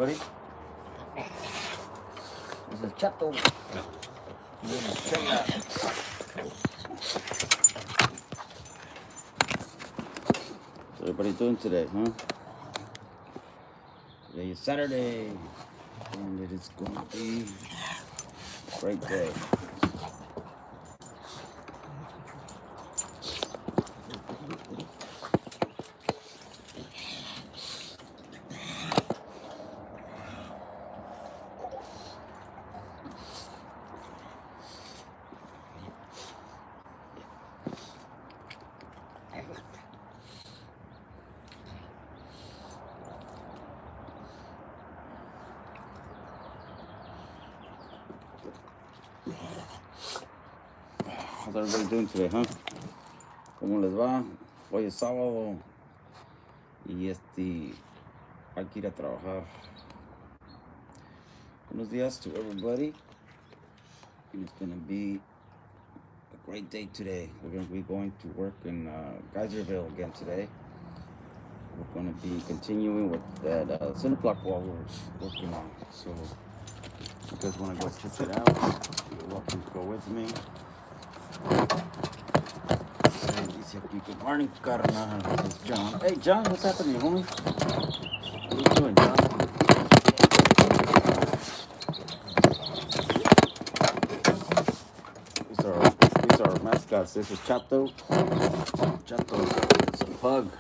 everybody. This is Chato. This is Chela. What's everybody doing today, huh? Today is Saturday, and it is going to be a great day. How's everybody doing today, huh? ¿Cómo les va? Hoy es sábado y hay que ir a trabajar. Buenos días to everybody. And it's gonna be a great day today. We're gonna be going to work in Geyserville again today. We're gonna be continuing with that cinder block wall we're working on. So if you guys wanna go check it out, you're welcome to go with me. Good morning, carnal. This is John. Hey, John, what's happening, homie? What are you doing, John? These are our mascots. This is Chato. Chato is a pug.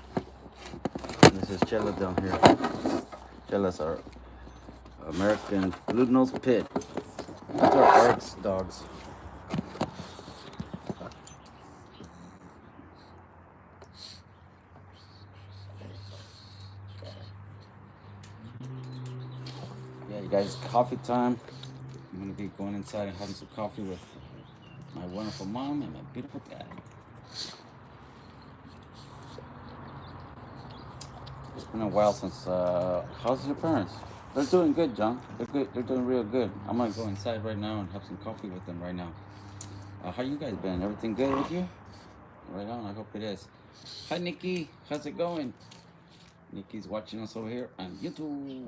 And this is Chela down here. Chela's our American blue-nosed pit. These are Eric's dogs. Yeah, you guys, coffee time. I'm gonna be going inside and having some coffee with my wonderful mom and my beautiful dad. It's been a while since. How's your parents? They're doing good, John. They're good. They're doing real good. I'm gonna go inside right now and have some coffee with them right now. How you guys been? Everything good with you? Right on. I hope it is. Hi, Nikki. How's it going? Nikki's watching us over here on YouTube.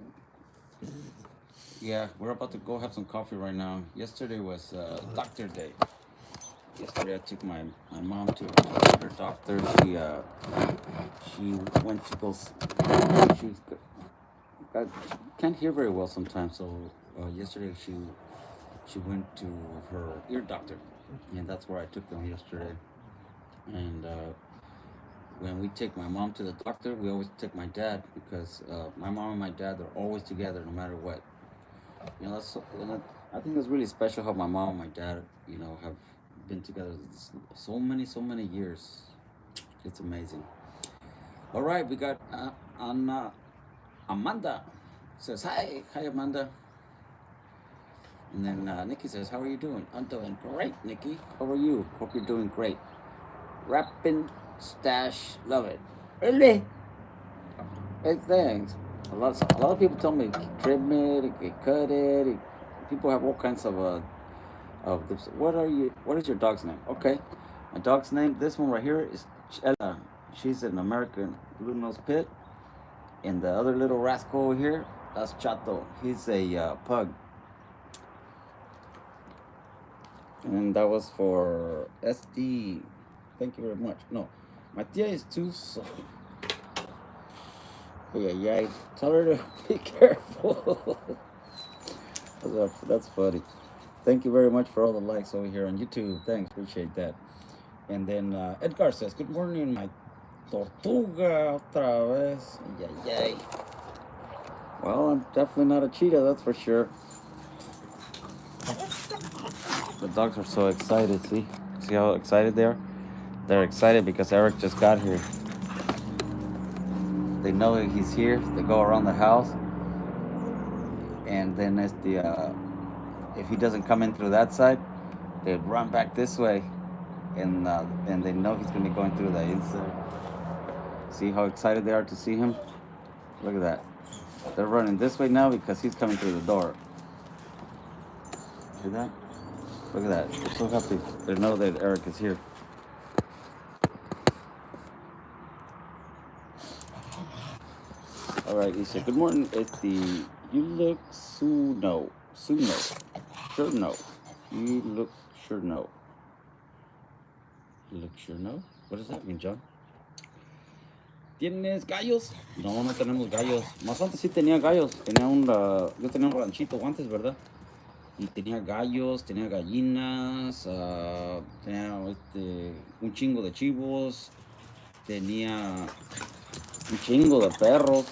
Yeah, we're about to go have some coffee right now. Yesterday was doctor day. Yesterday I took my mom to her doctor. She went to go. I can't hear very well sometimes. So yesterday she went to her ear doctor, and that's where I took them yesterday. And when we take my mom to the doctor, we always take my dad because my mom and my dad are always together no matter what. You know, I think it's really special how my mom and my dad, have been together so many years. It's amazing. All right, we got Amanda says hi, Amanda. And then Nikki says, how are you doing? I'm doing great, Nikki. How are you? Hope you're doing great. Rapping stash, love it. Really? Hey, thanks. A lot of people tell me trim it, cut it. People have all kinds of this. What is your dog's name? Okay, my dog's name. This one right here is Chela. She's an American blue-nosed pit, and the other little rascal over here, that's Chato. He's a pug. And that was for SD. Thank you very much. No, my tia is too soft. Yeah. Tell her to be careful. That's funny. Thank you very much for all the likes over here on YouTube. Thanks, appreciate that. And then Edgar says, good morning, my tortuga otra vez. Yay. Well, I'm definitely not a cheetah, that's for sure. The dogs are so excited, see? See how excited they are? They're excited because Eric just got here. They know he's here. They go around the house, and then if he doesn't come in through that side, they run back this way, and they know he's gonna be going through the inside. See how excited they are to see him? Look at that. They're running this way now because he's coming through the door. See that? Look at that. They're so happy. They know that Eric is here. All right, he said, good morning. It's You look no. Sure no. You look sure no. You look sure no. What does that mean, John? ¿Tienes gallos? No, no tenemos gallos. Más antes sí tenía gallos. Yo tenía un ranchito antes, ¿verdad? Y tenía gallos, tenía gallinas, tenía un chingo de chivos, tenía un chingo de perros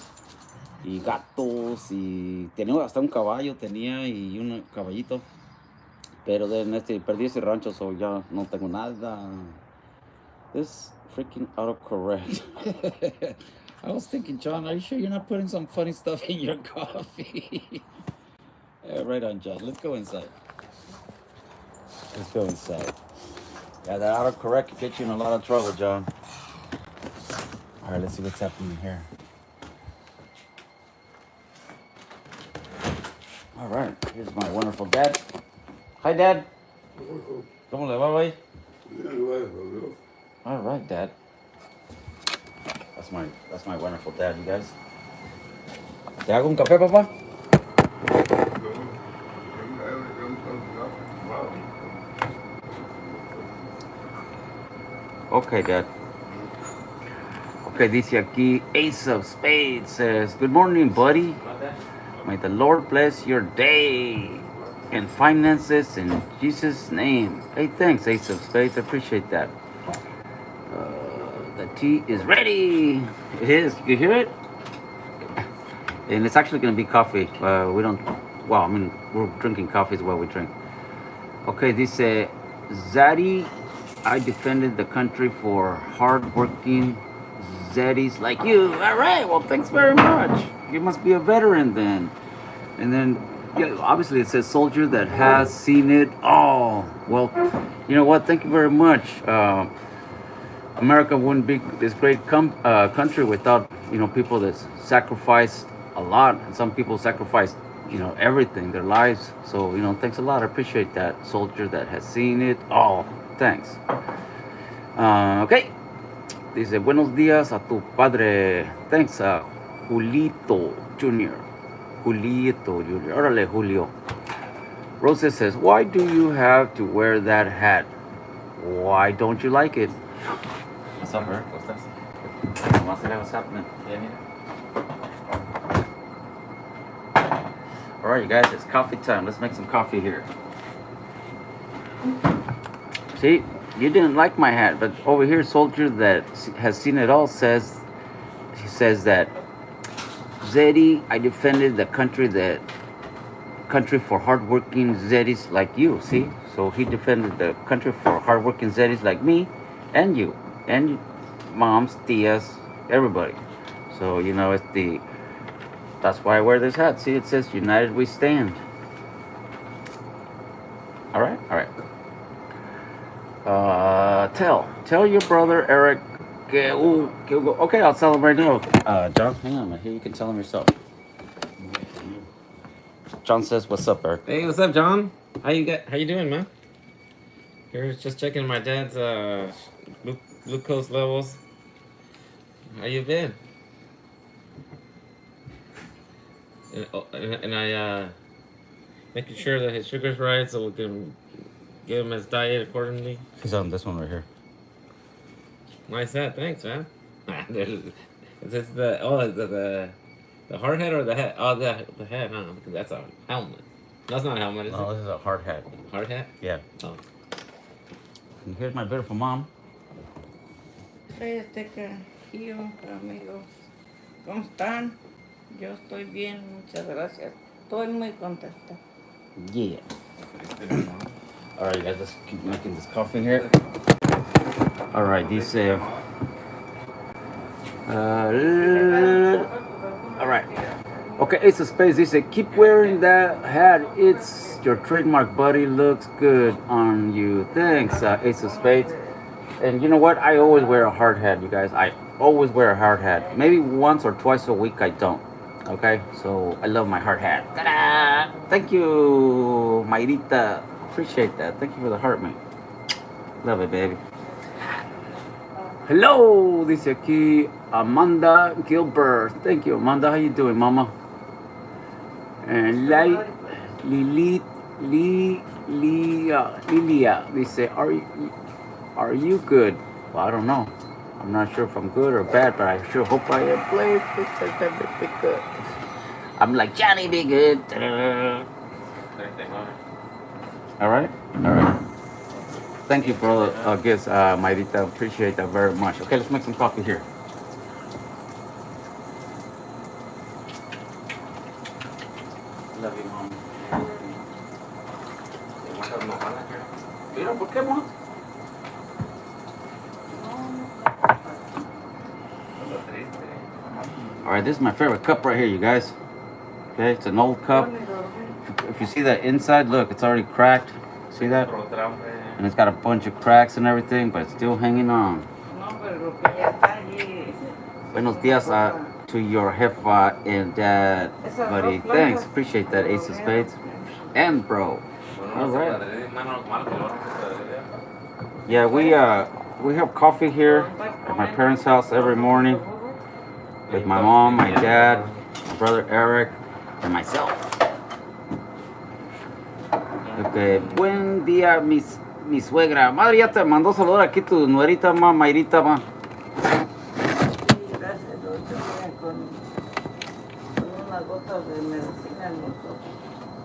y gatos y tenía hasta un caballo, tenía y un caballito. Pero perdí ese rancho, so ya no tengo nada. This freaking autocorrect. I was thinking, John, are you sure you're not putting some funny stuff in your coffee? Right on, John. Let's go inside. Let's go inside. Yeah, that autocorrect could get you in a lot of trouble, John. All right, let's see what's happening here. All right, here's my wonderful dad. Hi, Dad. ¿Cómo le va, güey? All right, Dad. That's my wonderful dad, you guys. ¿Te hago un café, papá? Okay, Dad. Okay, dice aquí, Ace of Spades says, good morning, buddy. May the Lord bless your day and finances in Jesus' name. Hey, thanks, Ace of Spades. I appreciate that. The tea is ready. It is. You hear it? And it's actually going to be coffee. We don't, well, I mean, we're drinking coffee is what we drink. Okay, this Zaddy, I defended the country for hardworking Zaddies like you. All right, well, thanks very much. You must be a veteran then. And then, yeah, obviously it says soldier that has seen it all. Well, you know what? Thank you very much. America wouldn't be this great country without, people that sacrificed a lot. And some people sacrificed, everything, their lives. So, thanks a lot. I appreciate that. Soldier that has seen it all. Thanks. Okay. Dice, buenos días a tu padre. Thanks, Julito Jr. Julito Jr. Órale, Julio. Rosa says, why do you have to wear that hat? Why don't you like it? What's up, Eric? What's that? What's happening? All right, you guys, it's coffee time. Let's make some coffee here. See, you didn't like my hat, but over here, soldier that has seen it all says that Zeddy, I defended the country for hardworking Zeddis like you. See, so he defended the country for hardworking Zeddis like me, and you, and moms, tias, everybody. So that's why I wear this hat. See, it says "United We Stand." All right. Tell your brother Eric. Okay, I'll tell him right now. John, hang on, here you can tell him yourself. John says, "What's up, Eric?" Hey, what's up, John? How you doing, man? Here, just checking my dad's glucose levels. How you been? And I making sure that his sugar's right, so we can give him his diet accordingly. He's on this one right here. Nice hat, thanks, man. Is this the hard hat or the hat? Oh, the hat, huh? Because that's a helmet. That's not a helmet, is it? No, this is a hard hat. Hard hat? Yeah. Oh. And here's my beautiful mom. Amigo, ¿cómo están? Yo estoy bien, muchas gracias. Estoy muy contenta. Yeah. All right, guys, let's keep making this coffee here. All right, these. All right. Okay, Ace of Spades. He said, keep wearing that hat. It's your trademark, buddy. Looks good on you. Thanks, Ace of Spades. And you know what? I always wear a hard hat, you guys. I always wear a hard hat. Maybe once or twice a week I don't. Okay, so I love my hard hat. Ta-da! Thank you, Mayrita. Appreciate that. Thank you for the heart, man. Love it, baby. Hello, dice aquí Amanda Gilbert. Thank you, Amanda. How you doing, mama? And Lilia, they say, are you good? Well, I don't know. I'm not sure if I'm good or bad, but I sure hope I am. Please, let me be good. I'm like, Johnny, be good. All right? All right. Thank you for all the gifts, Mayrita. Appreciate that very much. Okay, let's make some coffee here. Love you, Mom. Mira, ¿por qué, Mom? All right, this is my favorite cup right here, you guys. Okay, it's an old cup. If you see that inside, look, it's already cracked. See that? And it's got a bunch of cracks and everything, but it's still hanging on. Buenos dias to your jefa and dad, buddy. Thanks, appreciate that, Ace of Spades. And bro. All right. Yeah, we have coffee here at my parents' house every morning with my mom, my dad, my brother Eric, and myself. Okay, buen día, mi suegra. Madre, ya te mandó saludar aquí tu nuerita, ma, Mayrita, ma.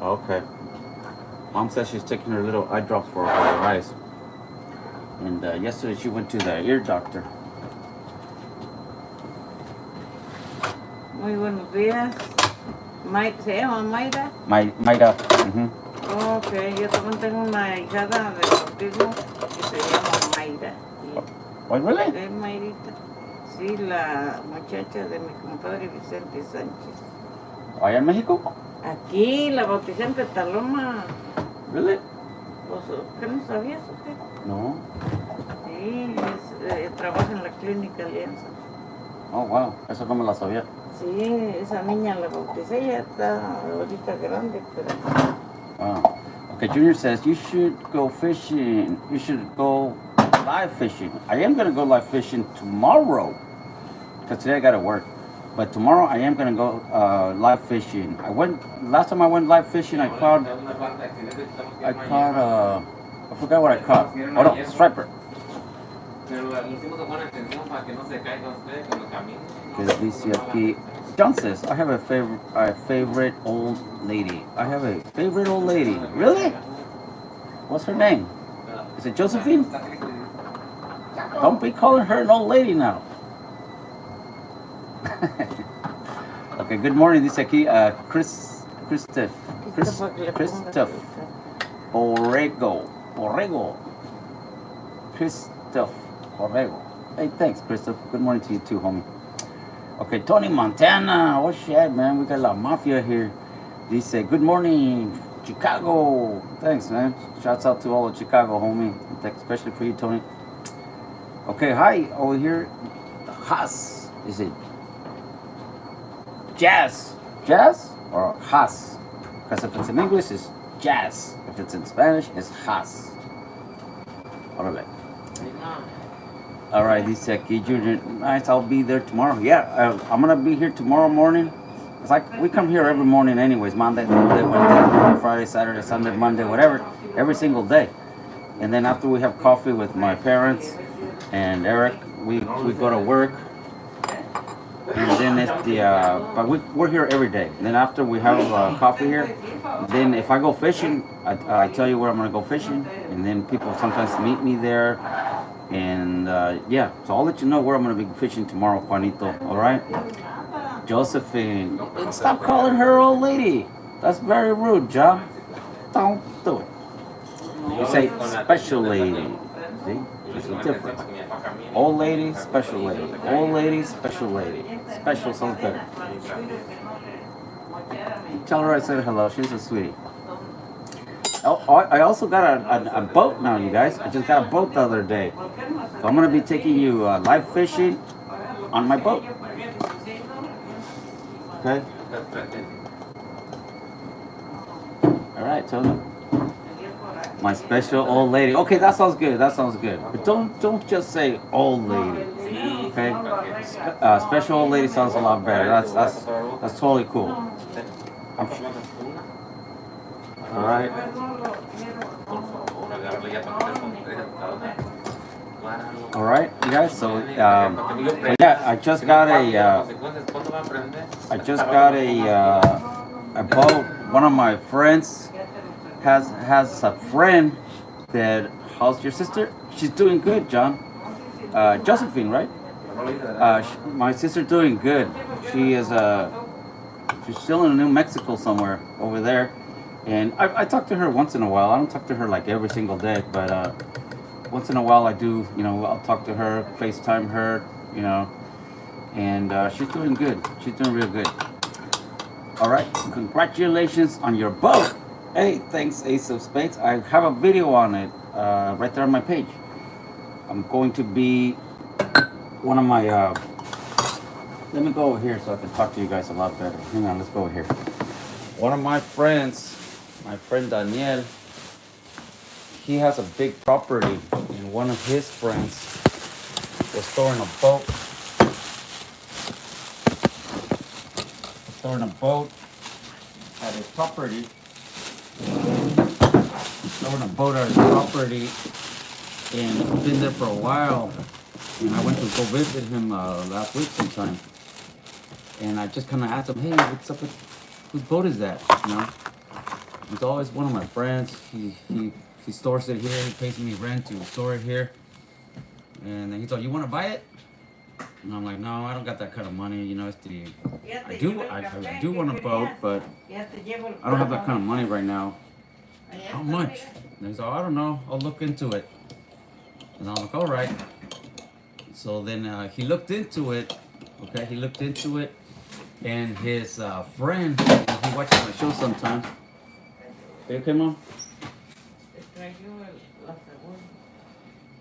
Okay. Mom says she's taking her little eye drops for her eyes. And yesterday she went to the ear doctor. Muy buenos días. ¿Se llama Mayra? Mayra. Ok, yo también tengo una hijada de bautismo que se llama Mayra. Oh, really? Es Mayrita. Sí, la muchacha de mi compadre Vicente Sánchez. ¿Allá en México? Aquí, la bauticé en Petaloma. Really? ¿Qué no sabías o qué? No. Sí, trabaja en la clínica Alianza. Oh, wow. Eso no me la sabía. Sí, esa niña la bauticé, ya está ahorita grande, pero... Wow. Okay, Junior says you should go fishing. You should go live fishing. I am going to go live fishing tomorrow. Because today I got to work. But tomorrow I am going to go live fishing. Last time I went live fishing, I caught, I forgot what I caught. Oh no, striper. John says, I have a favorite old lady. I have a favorite old lady. Really? What's her name? Is it Josephine? Don't be calling her an old lady now. Okay, good morning. This is aquí Christoph Borrego. Christoph Borrego. Hey, thanks, Christoph. Good morning to you too, homie. Okay, Tony Montana. Oh shit, man, we got La Mafia here. He said, good morning, Chicago. Thanks, man. Shouts out to all of Chicago, homie. Thanks, especially for you, Tony. Okay, hi, over here. Haas. Is it Jazz? Jazz or Haas? Because if it's in English, it's Jazz. If it's in Spanish, it's Haas. Alright. Alright, this is Junior. Nice, I'll be there tomorrow. Yeah, I'm gonna be here tomorrow morning. It's like we come here every morning anyways. Monday, Tuesday, Wednesday, Friday, Saturday, Sunday, Monday, whatever. Every single day. And then after we have coffee with my parents and Eric, we go to work. And then it's but we're here every day. And then after we have coffee here, then if I go fishing, I tell you where I'm gonna go fishing, and then people sometimes meet me there, and yeah. So I'll let you know where I'm gonna be fishing tomorrow, Juanito. All right, Josephine. Stop calling her old lady. That's very rude, John. Don't do it. You say special lady. See, there's a difference. Old lady, special lady. Old lady, special lady. Special sounds better. Tell her I said hello. She's a sweetie. Oh, I also got a boat now, you guys. I just got a boat the other day. So I'm going to be taking you live fishing on my boat. Okay? All right, Tony. My special old lady. Okay, that sounds good. That sounds good. But don't just say old lady. Okay? Special old lady sounds a lot better. That's totally cool. All right. All right, you guys. So, but yeah, I boat. One of my friends has a friend that. How's your sister? She's doing good, John. Josephine, right? My sister doing good. She is she's still in New Mexico somewhere over there, and I talk to her once in a while. I don't talk to her like every single day, but once in a while I do. You know, I'll talk to her, FaceTime her. You know, and she's doing good. She's doing real good. All right, congratulations on your boat. Hey, thanks, Ace of Spades. I have a video on it right there on my page. I'm going to be one of my. Let me go over here so I can talk to you guys a lot better. Hang on, let's go over here. One of my friends, my friend Daniel, he has a big property, and one of his friends was storing a boat. Storing a boat at his property. Storing a boat at his property, and it's been there for a while. And I went to go visit him last week sometime. And I just kind of asked him, hey, what's up with, whose boat is that? You know, he's always one of my friends. He stores it here. He pays me rent to store it here. And then he's like, you want to buy it? And I'm like, no, I don't got that kind of money. You know, I do want a boat, but I don't have that kind of money right now. How much? And he's like, I don't know. I'll look into it. And I'm like, all right. So then he looked into it. Okay, he looked into it. And his friend, he watches my show sometimes. You okay, Mom?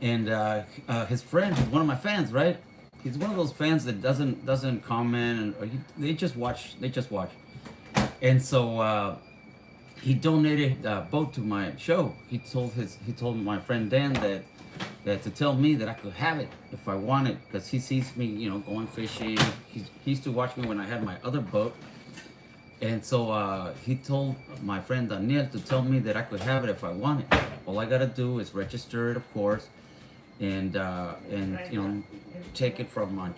And his friend, one of my fans, right? He's one of those fans that doesn't comment, and they just watch. And so he donated a boat to my show. He told my friend Dan that to tell me that I could have it if I wanted, because he sees me, you know, going fishing. He used to watch me when I had my other boat, and so he told my friend Daniel to tell me that I could have it if I wanted. All I gotta do is register it, of course, and you know, take it from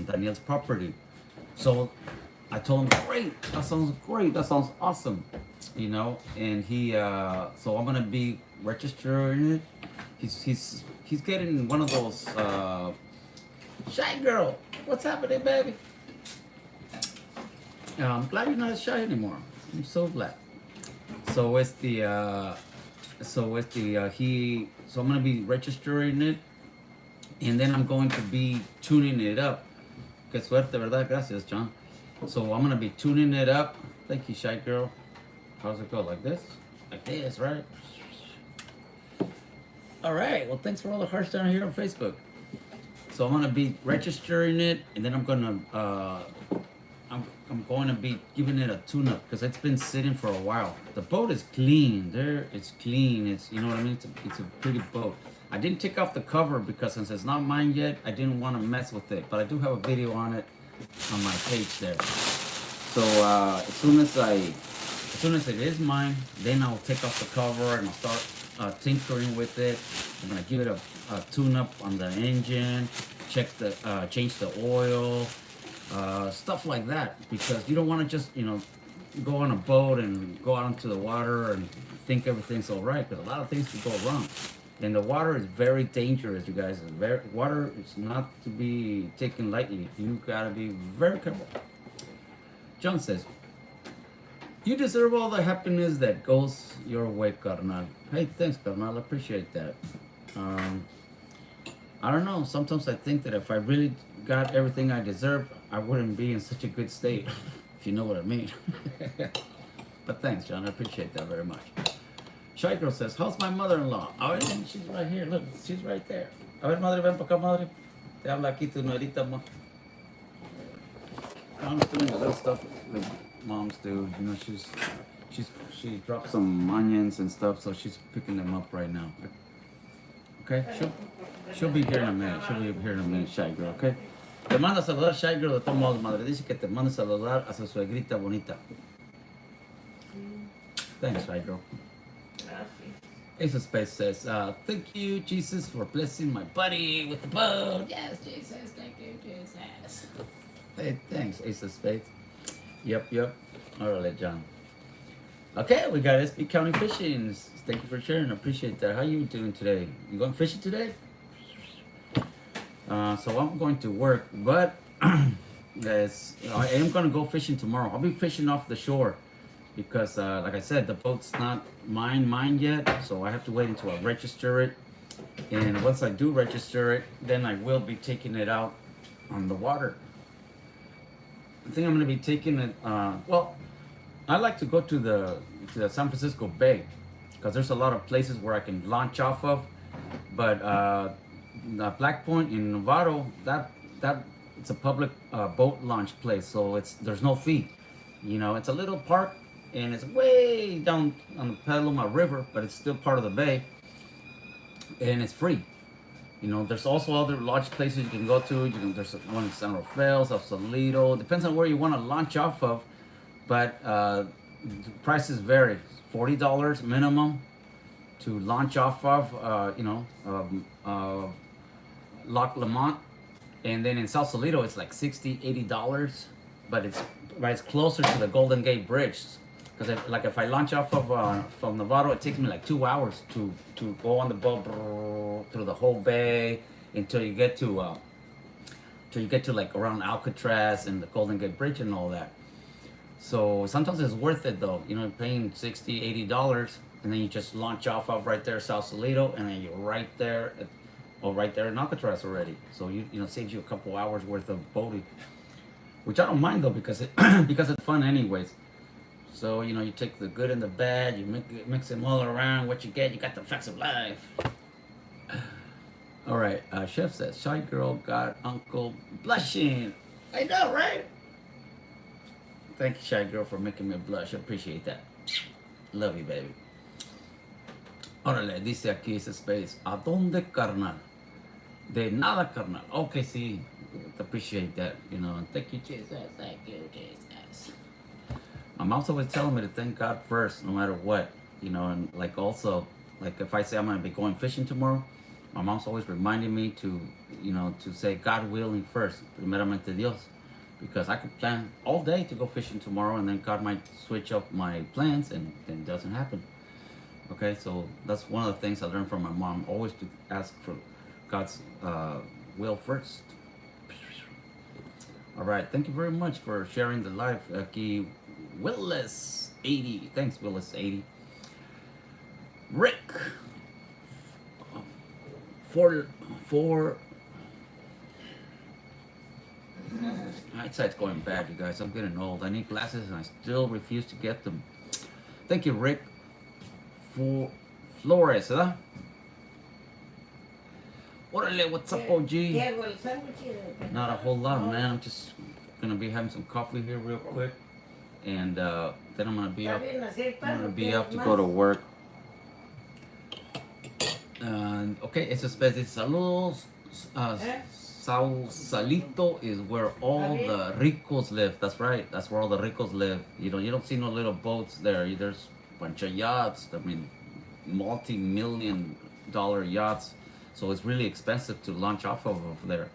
Daniel's property. So I told him, great, that sounds great, that sounds awesome, you know. And he so I'm gonna be registering it. He's getting one of those shy girl. What's happening, baby? I'm glad you're not shy anymore. I'm so glad. So it's the so I'm gonna be registering it, and then I'm going to be tuning it up. Que suerte, verdad? Gracias, John. So I'm gonna be tuning it up. Thank you, shy girl. How's it go? Like this? Like this, right? All right. Well, thanks for all the hearts down here on Facebook. So I'm gonna be registering it, and then I'm gonna I'm going to be giving it a tune-up because it's been sitting for a while. The boat is clean. It's clean. It's, you know what I mean. It's a pretty boat. I didn't take off the cover because since it's not mine yet, I didn't want to mess with it. But I do have a video on it on my page there. So as soon as it is mine, then I'll take off the cover and I'll start tinkering with it. I'm gonna give it a tune-up on the engine, change the oil. Stuff like that, because you don't want to just, you know, go on a boat and go out into the water and think everything's all right, because a lot of things could go wrong. And the water is very dangerous, you guys. Water is not to be taken lightly. You gotta be very careful. John says, you deserve all the happiness that goes your way, Carnal. Hey, thanks, Carnal. I appreciate that. I don't know. Sometimes I think that if I really got everything I deserve, I wouldn't be in such a good state, if you know what I mean. But thanks, John. I appreciate that very much. Shy Girl says, how's my mother-in-law? Oh, she's right here. Look, she's right there. A ver, madre, ven para acá, madre. Te habla aquí tu nuerita, ma. Mom's doing the little stuff that moms do. You know, she dropped some onions and stuff, so she's picking them up right now. Okay, she'll be here in a minute. Shy Girl, okay? Te manda a saludar, Shy Girl, de todos modos, madre. Dice que te manda a saludar a su suegrita bonita. Thanks, Hydro. Gracias. Ace of Space says, thank you, Jesus, for blessing my buddy with the boat. Yes, Jesus, thank you, Jesus. Hey, thanks, Ace of Spades. Yep. Alright, John. Okay, we got SB County Fishing. Thank you for sharing. I appreciate that. How you doing today? You going fishing today? So I'm going to work, but yes, I am going to go fishing tomorrow. I'll be fishing off the shore because, like I said, the boat's not mine yet. So I have to wait until I register it. And once I do register it, then I will be taking it out on the water. I think I'm going to be taking it, well, I like to go to the San Francisco Bay because there's a lot of places where I can launch off of. But the Black Point in Novato, that it's a public boat launch place, so there's no fee. You know, it's a little park and it's way down on the Petaluma River, but it's still part of the bay, and it's free. You know, there's also other launch places you can go to. There's one in San Rafael, Sausalito. Depends on where you want to launch off of, but the prices vary. $40 minimum to launch off of. Lac Lamont, and then in Sausalito it's like $60-$80, but it's closer to the Golden Gate Bridge. Because if I launch off of from Novato, it takes me like 2 hours to go on the boat through the whole bay until you get to like around Alcatraz and the Golden Gate Bridge and all that. So sometimes it's worth it though, you know, paying $60-$80, and then you just launch off of right there Sausalito, and then you're right there in Alcatraz already. So you know, saves you a couple hours worth of boating, which I don't mind though, because it's fun anyways. So, you know, you take the good and the bad, you mix them all around. What you get, you got the facts of life. All right, Chef says, shy girl got uncle blushing. I know, right? Thank you, shy girl, for making me blush. I appreciate that. Love you, baby. Órale, dice aquí ese space. ¿A dónde, carnal? De nada, carnal. Okay, sí. Appreciate that, you know. And thank you, Jesus. Thank you, Jesus. My mom's always telling me to thank God first, no matter what, you know. And like also, like if I say I'm gonna be going fishing tomorrow, my mom's always reminding me to, you know, to say God willing first, primeramente Dios, because I could plan all day to go fishing tomorrow, and then God might switch up my plans, and it doesn't happen. Okay, so that's one of the things I learned from my mom, always to ask for God's will first. All right, thank you very much for sharing the live, aquí Willis80. Thanks, Willis80. Rick. Eyesight's going bad, you guys. I'm getting old. I need glasses and I still refuse to get them. Thank you, Rick. Flores, ¿verdad? Órale, what's up, OG? Not a whole lot, man. I'm just gonna be having some coffee here real quick, and then I'm gonna be up. To go to work. Okay, it's a special saludos. Sausalito is where all the ricos live. That's right. That's where all the ricos live. You know, you don't see no little boats there. There's a bunch of yachts. I mean, multi-million-dollar yachts. So it's really expensive to launch off of over there.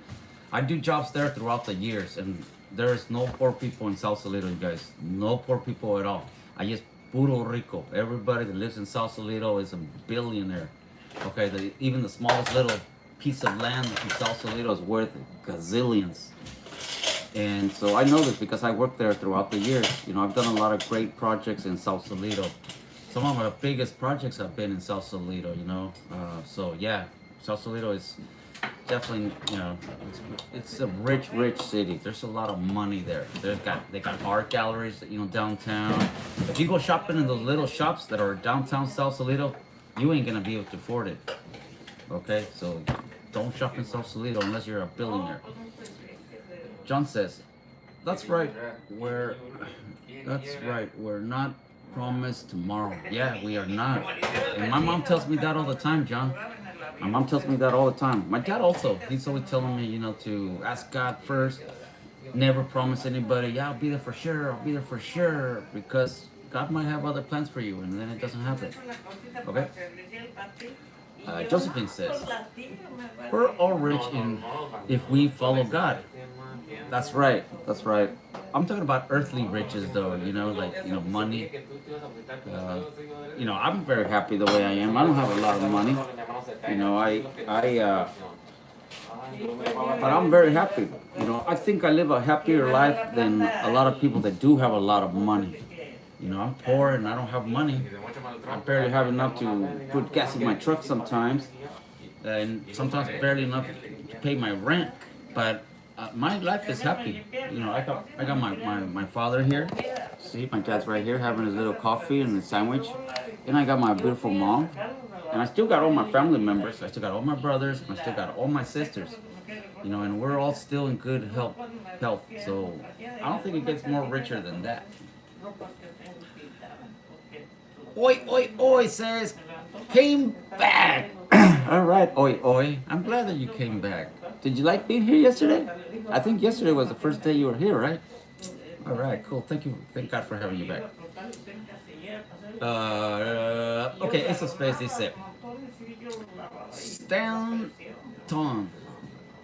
I do jobs there throughout the years, and there's no poor people in Sausalito, you guys. No poor people at all. I just puro rico. Everybody that lives in Sausalito is a billionaire. Okay, even the smallest little piece of land in Sausalito is worth gazillions. And so I know this because I worked there throughout the years. You know, I've done a lot of great projects in Sausalito. Some of my biggest projects have been in Sausalito, you know. So yeah, Sausalito is definitely, you know, it's a rich city. There's a lot of money there. They got art galleries, you know, downtown. If you go shopping in those little shops that are downtown Sausalito, you ain't gonna be able to afford it. Okay, so don't shop in Sausalito unless you're a billionaire. John says, that's right. We're not promised tomorrow. Yeah, we are not. And my mom tells me that all the time, John. My mom tells me that all the time. My dad also, he's always telling me, you know, to ask God first. Never promise anybody, yeah, I'll be there for sure, because God might have other plans for you, and then it doesn't happen. Okay. Josephine says, "We're all rich if we follow God." That's right. That's right. I'm talking about earthly riches, though. Like money. I'm very happy the way I am. I don't have a lot of money. But I'm very happy. I think I live a happier life than a lot of people that do have a lot of money. I'm poor and I don't have money. I barely have enough to put gas in my truck sometimes, and sometimes barely enough to pay my rent. But my life is happy. I got my father here. See, my dad's right here having his little coffee and a sandwich. And I got my beautiful mom. And I still got all my family members. I still got all my brothers. I still got all my sisters. And we're all still in good health. So I don't think it gets more richer than that. Oi, oi, oi says, came back. All right, oi, oi. I'm glad that you came back. Did you like being here yesterday? I think yesterday was the first day you were here, right? All right, cool. Thank you. Thank God for having you back. Okay, eso space dice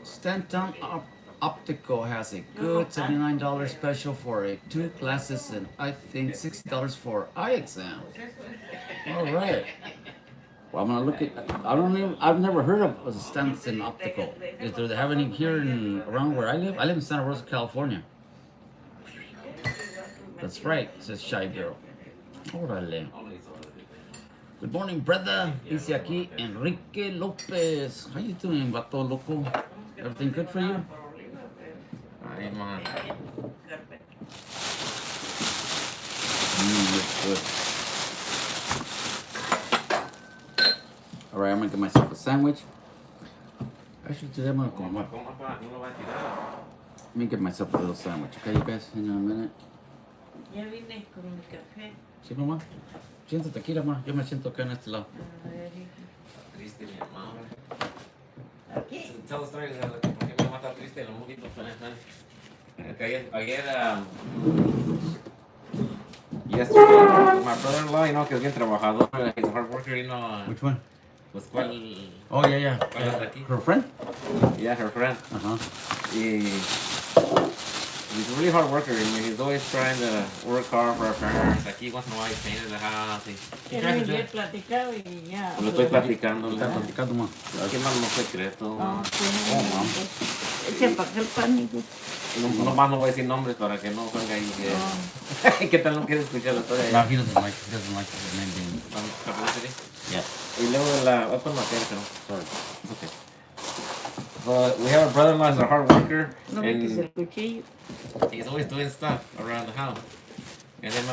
Stanton Optical has a good $79 special for 2 glasses and I think $60 for eye exam. All right. Well, I'm gonna look at. I've never heard of Stanton Optical. Do they have any here around where I live? I live in Santa Rosa, California. That's right, says Shy Girl. Órale. Good morning, brother. Dice aquí Enrique Lopez. How you doing, vato loco? Everything good for you? Ay, man. Looks good. All right, I'm gonna get myself a sandwich. Actually, today I'm gonna go. Let me get myself a little sandwich, okay, you guys? Hang on a minute. Ya vine con mi café. Sí, mamá. Siéntate aquí, mamá. Yo me siento acá en este lado. Triste mi mamá. Aquí. Tell the story de por qué mi mamá está triste, lo muy ayer, yesterday, my brother-in-law, que es bien trabajador, he's a hard worker, Which one? Pues, ¿cuál? Oh, yeah. ¿Cuál es de aquí? Her friend? Yeah, her friend. Uh-huh. He's a really hard worker. He's always trying to work hard for our parents. Aquí, once in a while, he painted the house. He tries to do He it. platicado y ya. Lo estoy platicando. Está platicando, ma. Qué mal no secreto. No, sí. Oh, Eche para acá el pan, hijo. No más no voy a decir nombres para que no salga ahí que... ¿Qué tal no quiere escuchar la historia? No, he doesn't like his name being... Publicity. Yeah. Y luego voy a poner la tele, pero... Sorry. It's okay. But we have a brother-in-law who's a hard worker. No me quise And el cuchillo. he's always doing stuff around the house. And then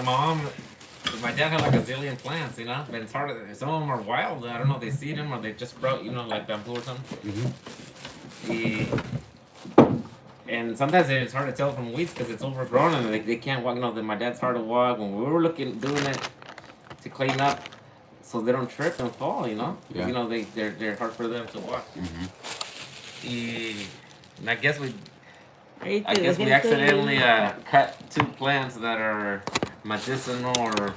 my dad had like a zillion plants, but it's hard. Some of them are wild. I don't know if they seed them or they just sprout, like bamboo or something. Mm-hmm. And sometimes it's hard to tell from weeds because it's overgrown and they can't walk. My dad's hard to walk. When we were doing it to clean up so they don't trip and fall, Yeah. They're hard for them to walk. Mm-hmm. And I guess we Ahí te we dejé accidentally cut 2 plants that are medicinal or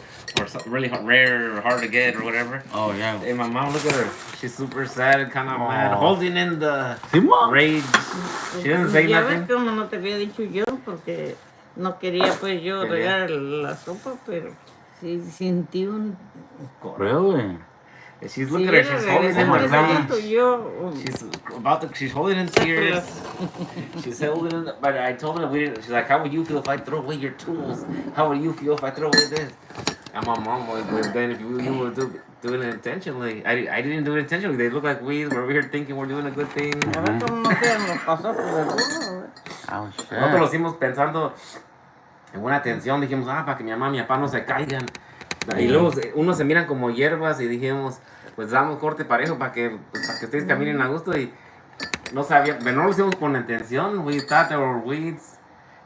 really rare or hard to get or whatever. Oh, yeah. And my mom, look at her. She's super sad and kind of mad, holding in the Sí, ma. rage. She doesn't say Ya ves nothing. como no te había dicho yo, porque no quería pues yo regar la sopa, pero sí sentí un... Really? And she's looking at her. She's holding in the rage. Yo, She's holding in tears. She's holding in. But I told her she's like, how would you feel if I throw away your tools? How would you feel if I throw away this? And my mom was then if you were doing it intentionally. I didn't do it intentionally. They look like weeds. We're over here thinking we're doing a good thing. a ver cómo no se nos pasó por el burro. Oh, shit. Nosotros lo hicimos pensando en buena atención. Dijimos, para que mi mamá y mi papá no se caigan. Y luego unos se miran como hierbas y dijimos, pues damos corte parejo para que ustedes caminen a gusto. Y no sabía, pero no lo hicimos con intención. We thought they were weeds.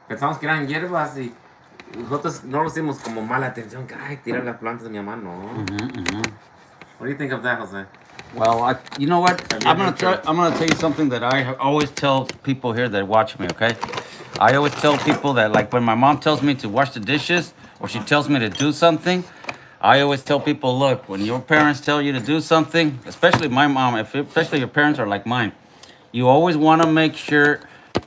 Pensamos que eran hierbas y nosotros no lo hicimos como mala atención. Que ay, tirar las plantas de mi mamá, no. What do you think of that, Jose? Well, you know what? I'm gonna tell you something that I always tell people here that watch me. Okay, I always tell people that, like, when my mom tells me to wash the dishes or she tells me to do something, I always tell people, look, when your parents tell you to do something, especially my mom, especially your parents are like mine, you always want to make sure,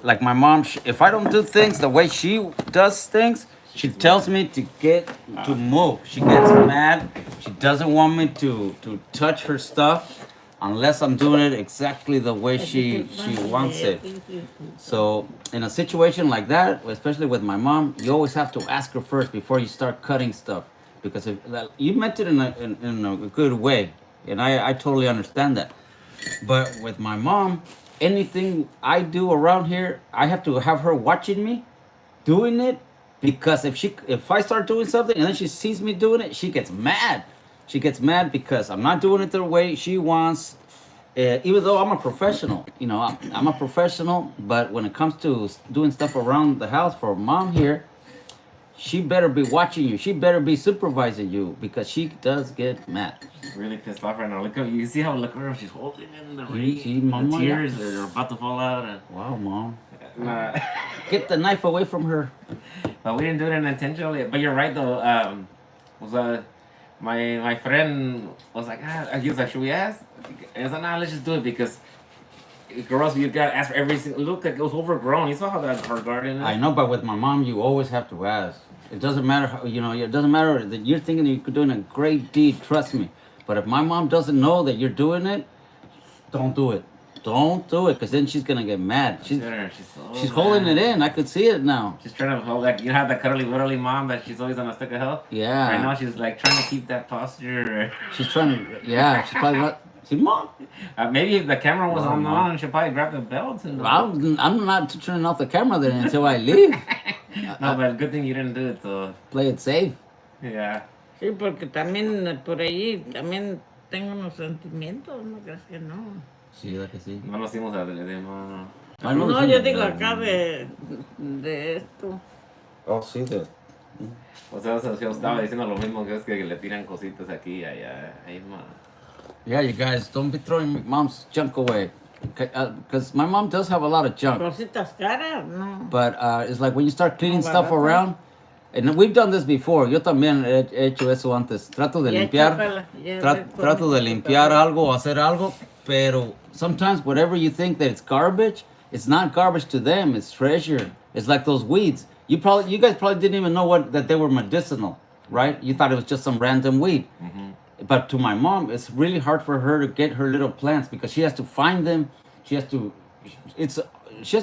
like my mom, if I don't do things the way she does things, she tells me to get to move. She gets mad. She doesn't want me to touch her stuff unless I'm doing it exactly the way she wants it. So in a situation like that, especially with my mom, you always have to ask her first before you start cutting stuff, because if you meant it in a good way, and I totally understand that. But with my mom, anything I do around here, I have to have her watching me doing it, because if I start doing something and then she sees me doing it, she gets mad. She gets mad because I'm not doing it the way she wants. Even though I'm a professional, I'm a professional, but when it comes to doing stuff around the house for mom here, she better be watching you. She better be supervising you, because she does get mad. She's really pissed off right now. Look at you see how look at her. She's holding in the See, the mama, tears. They're about to fall out. And, Wow, mom. uh, Get the knife away from her. but we didn't do it intentionally. But you're right though. Was my friend was like, he was like, should we ask? And I was like, nah, let's just do it, because girls, you gotta ask for every single. Look, like it was overgrown. You saw how that her garden is. I know, but with my mom, you always have to ask. It doesn't matter how, it doesn't matter that you're thinking that you're doing a great deed, trust me. But if my mom doesn't know that you're doing it, don't do it. Don't do it, because then she's going to get mad. She's so holding mad. it in. I could see it now. She's trying to hold that. You have that cuddly, literally mom that she's always on a stick of hell. Yeah. Right now, she's like trying to keep that posture. She's trying to, yeah, she's probably not. See, mom. Maybe if the camera was on, she'll probably grab the belt. And I'm not turning off the camera then until I leave. No, but good thing you didn't do it, so. Play it safe. Yeah. Sí, porque también por ahí también tengo unos sentimientos, ¿no crees que no? Sí, la que sí. No nos hicimos adrede, no. No, yo digo acá de esto. Oh, sí, de. O sea, yo estaba diciendo lo mismo, que es que le tiran cositas aquí y allá. Ahí, Yeah, you guys, don't be throwing mom's junk away. Because my mom does have a lot of junk. Cositas caras, no. But it's like when you start cleaning No, stuff baratas. around, and we've done this before. Yo también he hecho eso antes. Trato de Ya limpiar, chócala, ya trato de chócala. limpiar algo, hacer algo. Pero sometimes whatever you think that it's garbage, it's not garbage to them. It's treasure. It's like those weeds. You guys probably didn't even know that they were medicinal, right? You thought it was just some random weed. Mm-hmm. But to my mom, it's really hard for her to get her little plants, because she has to find them. She has to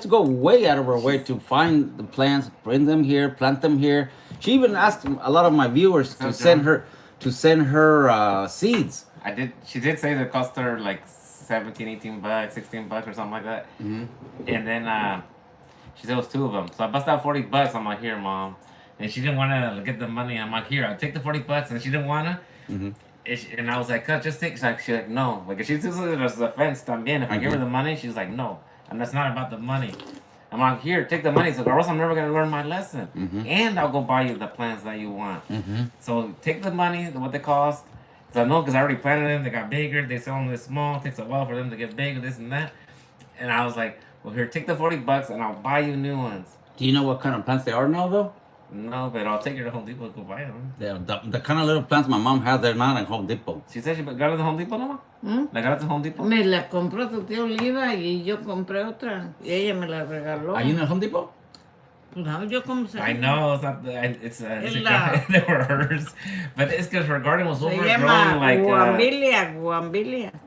go way out of her way to find the plants, bring them here, plant them here. She even asked a lot of my viewers to send her seeds. She did say that it cost her like $17, $18, $16 or something like that. Mm-hmm. And then she said it was 2 of them. So I busted out $40. I'm like, here, mom. And she didn't want to get the money. I'm like, here, I'll take the $40. And she didn't want to. Mm-hmm. And I was like, cut, just take. She's like, no. Like, if she uses it as a fence también. If I give her the money, she's like, no. And that's not about the money. I'm like, here, take the money. So, or else I'm never going to learn my lesson. Mm-hmm. And I'll go buy you the plants that you want. Mm-hmm. So take the money, what they cost. So I know, because I already planted them. They got bigger. They sell them this small. It takes a while for them to get bigger, this and that. And I was like, well, here, take the $40 and I'll buy you new ones. Do you know what kind of plants they are now, though? No, but I'll take her to Home Depot to go buy them. The kind of little plants my mom has, they're not at Home Depot. She said she got it at Home Depot, no? ¿La got it at Home Depot? Me la compró tu tío Oliva y yo compré otra. Y ella me la regaló. Are you in a Home Depot? No, yo como se I know, it's not it's la- they were hers. But it's because her garden was Se overgrown. llama Like, guambilia.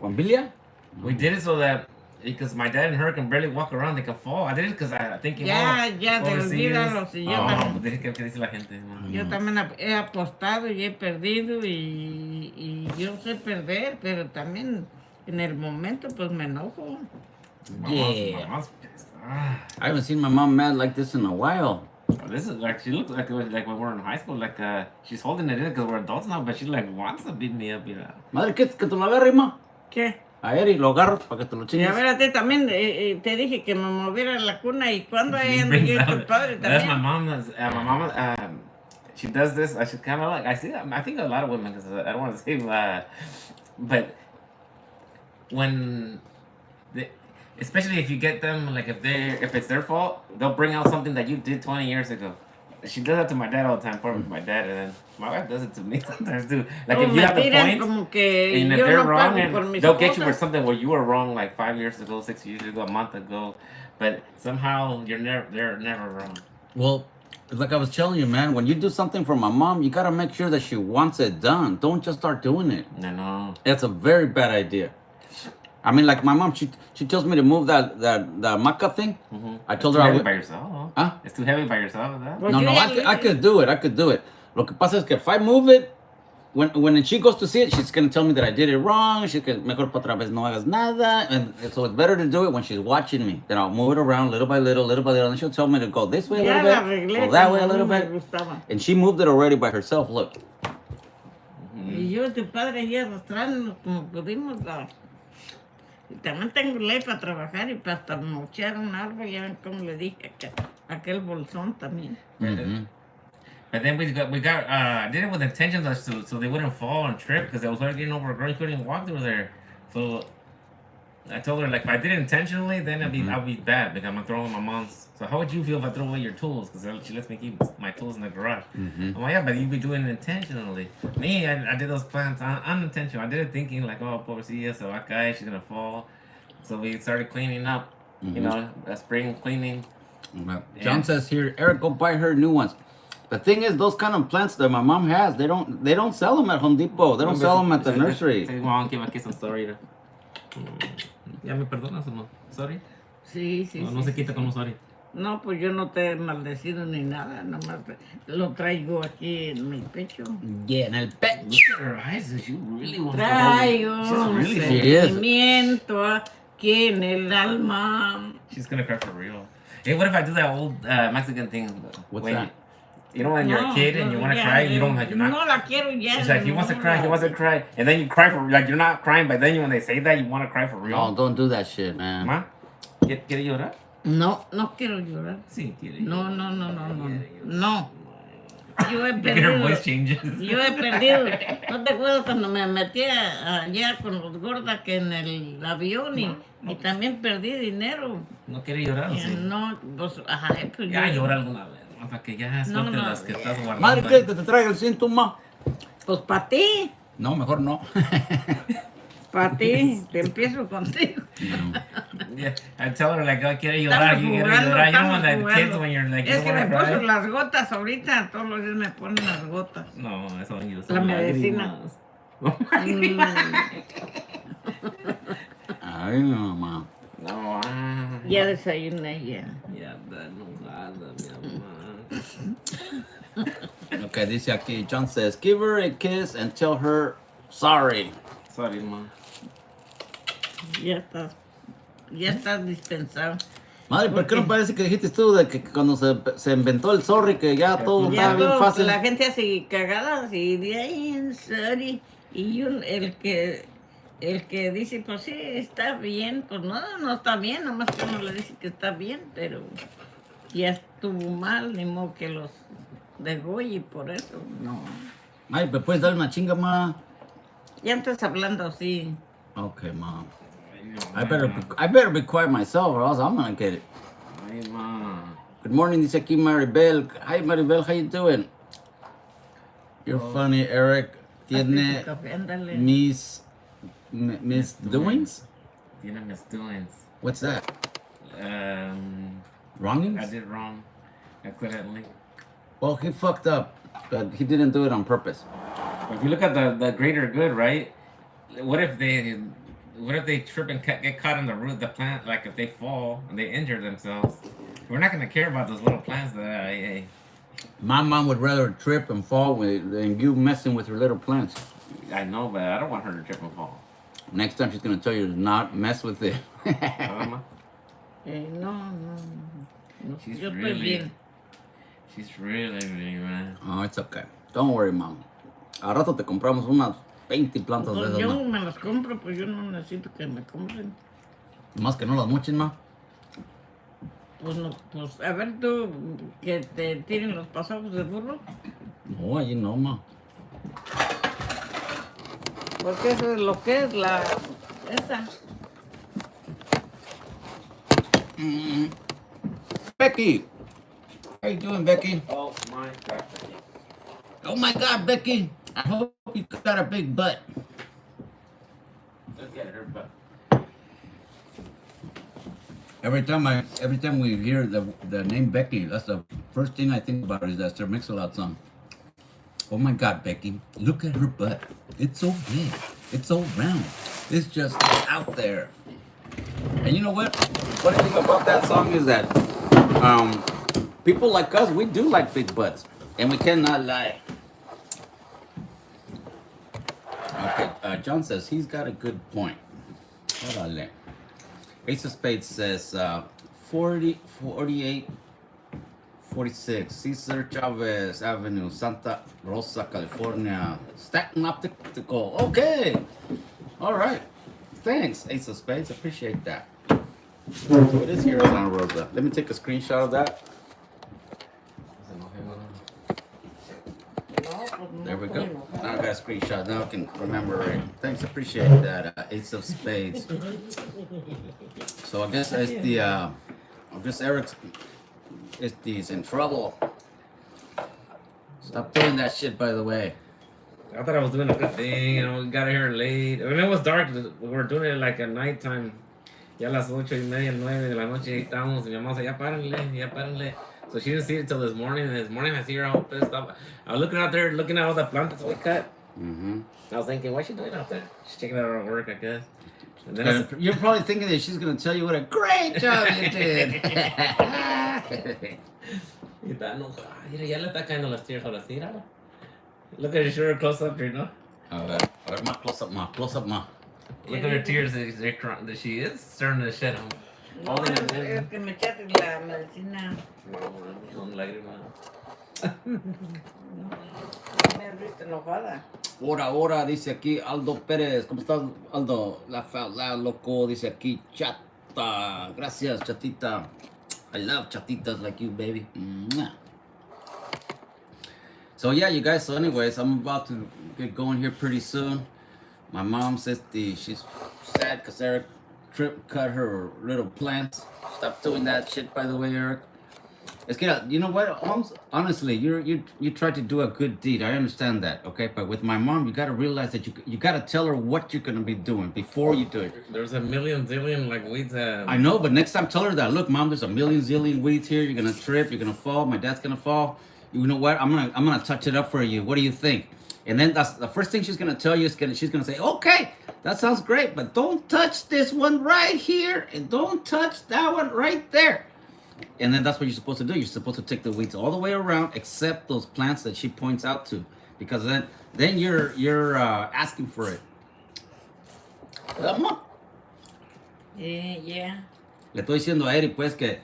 Guambilia? we did it so that, because my dad and her can barely walk around, they can fall. I did it because I think Ya, olvídalo. Si yo, Oh, ¿qué dice la gente? yo también he apostado y he perdido y yo sé perder, pero también en el momento pues me enojo. Yeah. Mom's pissed. I haven't seen my mom mad like this in a while. This is like, she looks like when we're in high school, like she's holding it in because we're adults now, but she like wants to beat me up, you know. Madre, ¿qué? ¿Que te lo agarre, ma? ¿Qué? A Eri lo agarro para que te lo Y chingues. a ver, a ti también te dije que me moviera a la cuna y cuando ella anda Brings yo y tu out- padre That's my también. mom. My mom, she does this. I should kind of like. I see. I think a lot of women, because I don't want to say, but when, especially if you get them, like if it's their fault, they'll bring out something that you did 20 years ago. She does that to my dad all the time, for my dad, and then my wife does it to me sometimes too. Like Oh, if you me have the tiran points, como que and if yo they're no wrong, pago por and mis they'll get you for cosas. something where you were wrong like 5 years ago, 6 years ago, a month ago, but somehow they're never wrong. Well, it's like I was telling you, man, when you do something for my mom, you gotta make sure that she wants it done. Don't just start doing it. I know. That's a very bad idea. I mean, like my mom, she tells me to move that maca thing. I told her Too I heavy would. by yourself. Huh? It's too heavy by yourself. Is that? Pues No, yo no, ya I le could do it. I could do it. Lo que pasa es que if I move it, when she goes to see it, she's gonna tell me that I did it wrong. She's gonna mejor pa otra vez no hagas nada. And so it's better to do it when she's watching me. Then I'll move it around little by little, little by little. And she'll tell me to go this way a Ya little la bit, arreglé go that como way a a mí little me bit. gustaba. And she moved it already by herself. Look. Y yo, tu padre, ahí arrastrando como pudimos. Y también tengo ley para trabajar y para hasta mochear un árbol. Ya ven como le dije, aquel bolsón también. Mm-hmm. But then we did it with intentions so they wouldn't fall and trip because I was already getting overgrown. You couldn't even walk through there. So I told her like if I did it intentionally, then I'll be bad because I'm gonna throw away my mom's. So how would you feel if I throw away your tools? Because she lets me keep my tools in the garage. I'm like, yeah, but you'd be doing it intentionally. Me, I did those plans unintentional. I did it thinking like, oh, pobrecilla, so that guy, she's gonna fall. So we started cleaning up, you know, spring cleaning. John says here, Eric, go buy her new ones. The thing is, those kind of plants that my mom has, they don't sell them at Home Depot. They don't sell them at the nursery. ¿Ya me perdonas o no? ¿Sorry? Sí, sí, No, no sí, se sí, quita con un sorry. No, pues yo no te he maldecido ni nada, nomás lo traigo aquí en mi pecho. Yeah, en el pecho. Look at her eyes. She really wants Traigo to hold it. un She's She is. sentimiento aquí en el alma. She's gonna cry for real. Hey, what if I do that old Mexican thing? What's When that? You know when you're a kid and you want to ya, cry, you don't like, you're not. No la quiero ya. It's like he wants to cry, he wants to cry, and then you cry for like you're not crying, but then when they say that, you want to cry for real. No, don't do that shit, man. ¿Ma? ¿Quiere llorar? No, no quiero llorar. Sí, quiere. No, no, no, no, no. No. Yo he Look at her perdido. voice changes. Yo he perdido. ¿No te acuerdas cuando me metí allá con los gordas que en el avión y también perdí dinero? No quiere llorar, ¿o sí? No, pues, ajá, pues Ya yo. llora alguna vez, ¿no? Para que ya suelte no, las que estás guardando. Madre, ¿qué? Que te traiga el síntoma. Pues para ti, No, mejor no. para ti, te empiezo contigo. Yeah, I tell her like, oh, quiere llorar, Estamos you quiere jugando, llorar. You know estamos when the kids jugando. when you're like, Es you que me wanna puso cry? las gotas ahorita, todos los días me ponen las gotas. No, eso no yo. La medicina. Mm, Ay, no, mamá. No, ya desayuné ya. ya está enojada, mi amor. Okay, dice aquí, John says, give her a kiss and tell her sorry. Sorry, ma. Ya estás dispensado. Madre, ¿por qué no parece que dijiste tú de que cuando se inventó el sorry, que ya todo Ya estaba bien todo, fácil? la gente hace cagadas y de ahí en serio. Y yo, el que dice, pues sí, está bien, pues no está bien, nomás que uno le dice que está bien, pero ya estuvo mal, ni modo que los degolle por eso, no. Ay, ¿me puedes dar una chinga, ma? Ya estás hablando así. Okay, mom. I better be quiet myself or else I'm gonna get it. Ay, ma. Good morning, dice aquí Maribel. Hi, Maribel, how you doing? You're funny, Eric. Tiene Café, ándale. misdoings? Tiene misdoings. What's that? I Wrongings? did wrong. Accidentally. Well, he fucked up, but he didn't do it on purpose. If you look at the greater good, right? What if they trip and get caught in the root of the plant? Like if they fall and they injure themselves, we're not gonna care about those little plants that My mom would rather trip and fall than you messing with her little plants. I know, but I don't want her to trip and fall. Next time she's gonna tell you to not mess with it. Mama? No. She's Yo estoy really, bien. she's really, man. Oh, it's okay. Don't worry, mom. Al rato te compramos unas 20 plantas de Pues esas, yo ma. me las compro, pues yo no necesito que me compren. Más que no las mochen, ma. Pues no, pues a ver tú, que te tiren los pasados de burro. No, allí no, ma. Porque eso es lo que es esa. Becky! How you doing, Becky? Oh, My God. Oh my God, Becky! I hope you got a big butt. Let's get her butt. Every time we hear the name Becky, that's the first thing I think about is that Sir Mix-a-Lot song. Oh my God, Becky! Look at her butt. It's so big. It's so round. It's just out there. And you know what? Funny thing about that song is that people like us, we do like big butts, and we cannot lie. Okay, John says he's got a good point. Órale. Ace of Spades says 40, 48, 46, Cesar Chavez Avenue, Santa Rosa, California. Staten Optical. Okay. All right. Thanks, Ace of Spades. Appreciate that. So it is here in Santa Rosa. Let me take a screenshot of that. There we go. Now I got a screenshot. Now I can remember it. Thanks, appreciate that. Ace of Spades. So I guess it's the I guess Eric's is in trouble. Stop doing that shit, by the way. I thought I was doing a good thing, you know, we got here late. I mean, it was dark, we were doing it like at nighttime. Ya a las 8:30, 9 de la noche, ahí estábamos, y mi mamá said, ya párenle. So she didn't see it till this morning, and this morning I see her all pissed off. I was looking out there, looking at all the plantas we cut. Mm-hmm. I was thinking, what's she doing out there? She's checking out her work, I guess. And then I And you're probably thinking that she's gonna tell you what a great job you did. y está enojada. Mira, ya le está cayendo las tears ahora, sí, mírala. Look at her shirt close up here, no? A ver, más close up, más close up, más. Look at her tears, they're crying. She is starting to shed them. No, es que me echaste la medicina. Son lágrimas. No, me has visto enojada. Ahora, dice aquí Aldo Pérez. ¿Cómo estás, Aldo? Laugh out loud, loco. Dice aquí Chata. Gracias, Chatita. I love chatitas like you, baby. Mwah. So yeah, you guys. So anyways, I'm about to get going here pretty soon. My mom says she's sad because Eric cut her little plants. Stop doing that shit, by the way, Eric. It's good. You know what? Honestly, you tried to do a good deed. I understand that, okay? But with my mom, you gotta realize that you gotta tell her what you're gonna be doing before you do it. There's a million zillion like weeds. I know, but next time tell her that. Look, mom, there's a million zillion weeds here. You're gonna trip. You're gonna fall. My dad's gonna fall. You know what? I'm gonna touch it up for you. What do you think? And then that's the first thing she's gonna tell you. She's gonna say, okay, that sounds great, but don't touch this one right here, and don't touch that one right there. And then that's what you're supposed to do. You're supposed to take the weeds all the way around, except those plants that she points out to, because then you're asking for it. Yeah. Le estoy diciendo a Eric pues que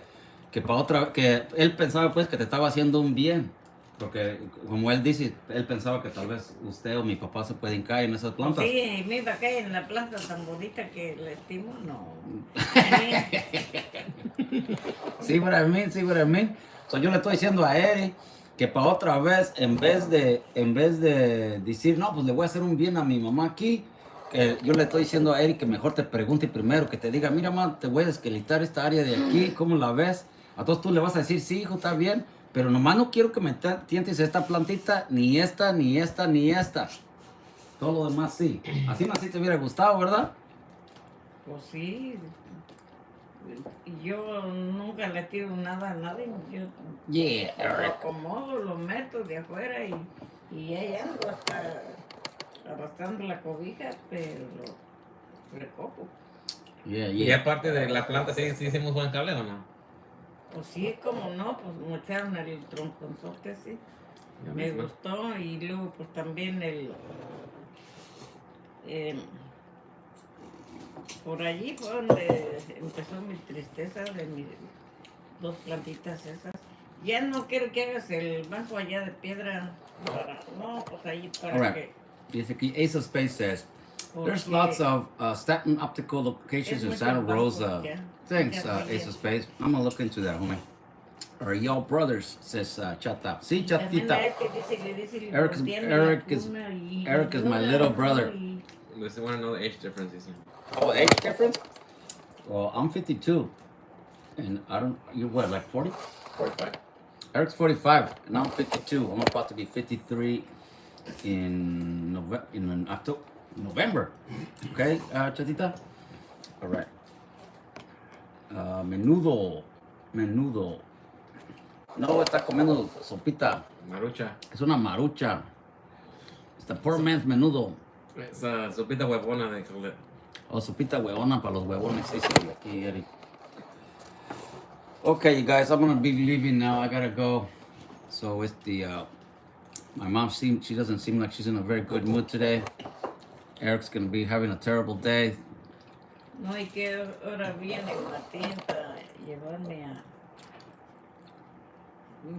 él pensaba pues que te estaba haciendo un bien, porque como él dice, él pensaba que tal vez usted o mi papá se pueden caer en esas plantas. Sí, me iba a caer en la planta tan bonita que le estimo, no. See what I mean? So yo le estoy diciendo a Eric que para otra vez, en vez de decir, no, pues le voy a hacer un bien a mi mamá aquí, que yo le estoy diciendo a Eric que mejor te pregunte primero, que te diga, mira, mamá, te voy a desquelitar esta área de aquí, ¿cómo la ves? Entonces tú le vas a decir, sí, hijo, está bien, pero nomás no quiero que me tientes esta plantita, ni esta, ni esta, ni esta. Todo lo demás sí. Así te hubiera gustado, ¿verdad? Pues sí. Yo nunca le tiro nada a nadie. Yo lo acomodo, lo meto de afuera y ahí ando hasta arrastrando la cobija, pero lo recojo. Y aparte de la planta, ¿sí hicimos buen cable o no? Pues sí, como no, pues me echaron el tronconzote así. Me gustó y luego pues también por allí fue donde empezó mi tristeza de mis dos plantitas esas. Ya no quiero que hagas el banco allá de piedra. No, pues ahí para que... Dice aquí, Ace of Space says, there's lots of Staten Optical locations in Santa Rosa. Thanks, Ace of Space. I'm gonna look into that, homie. Are y'all brothers? Says Chata. Sí, Chatita. Eric is my little brother. They want to know the age difference. Oh, age difference? Well, I'm 52. And you're what, like 40? 45. Eric's 45, and I'm 52. I'm about to be 53 in November. Okay, Chatita? All right. Menudo. No, está comiendo sopita. Marucha. Es una marucha. It's the poor man's menudo. Esa sopita huevona de call it. O sopita huevona para los huevones. Sí, sí, aquí, Eric. Okay, you guys, I'm gonna be leaving now. I gotta go. So it's my mom she doesn't seem like she's in a very good mood today. Eric's gonna be having a terrible day. No, y que ahora viene Martín para llevarme a...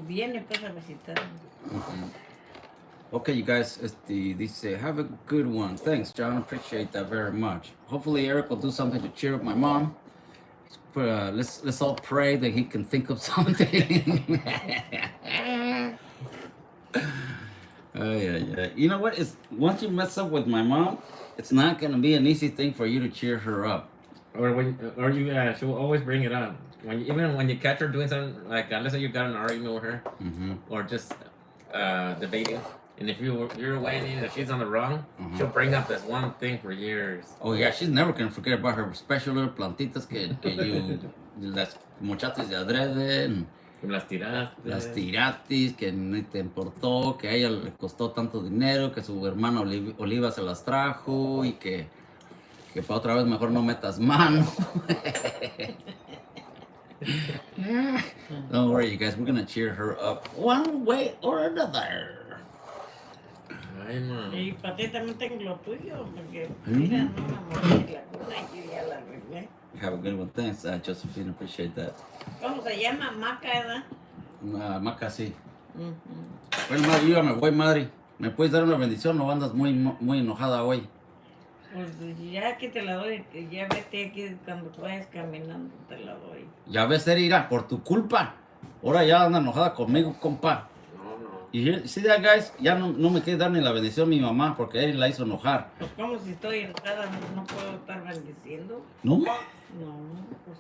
Viene pues a visitarme. Okay, you guys, dice, have a good one. Thanks, John. Appreciate that very much. Hopefully, Eric will do something to cheer up my mom. Let's all pray that he can think of something. Yeah. You know what? Once you mess up with my mom, it's not gonna be an easy thing for you to cheer her up. She will always bring it up. Even when you catch her doing something, like let's say you got an argument with her, or just debating, and if you're waiting, if she's on the wrong, she'll bring up this one thing for years. Oh yeah, she's never gonna forget about her special little plantitas que you las mochates de adrede. Las tiraste. Las tiratis, que ni te importó, que a ella le costó tanto dinero, que su hermana Oliva se las trajo y que para otra vez mejor no metas mano. Don't worry, you guys, we're gonna cheer her up one way or another. Ay, man. Y para ti también tengo lo tuyo, porque mira, no me morí la cuna y yo ya la arreglé. Have a good one. Thanks, Josephine. Appreciate that. ¿Cómo se llama? Maca, ¿verdad? Maca, sí. Bueno, madre, yo ya me voy, madre. ¿Me puedes dar una bendición o andas muy enojada hoy? Pues ya aquí te la doy, que ya vete aquí cuando vayas caminando, te la doy. Ya ves, Erika, por tu culpa. Ahora ya anda enojada conmigo, compa. No. Y see that, guys, ya no me quiere dar ni la bendición mi mamá porque él la hizo enojar. Pues como si estoy enojada, no puedo estar bendiciendo. ¿No? No, pues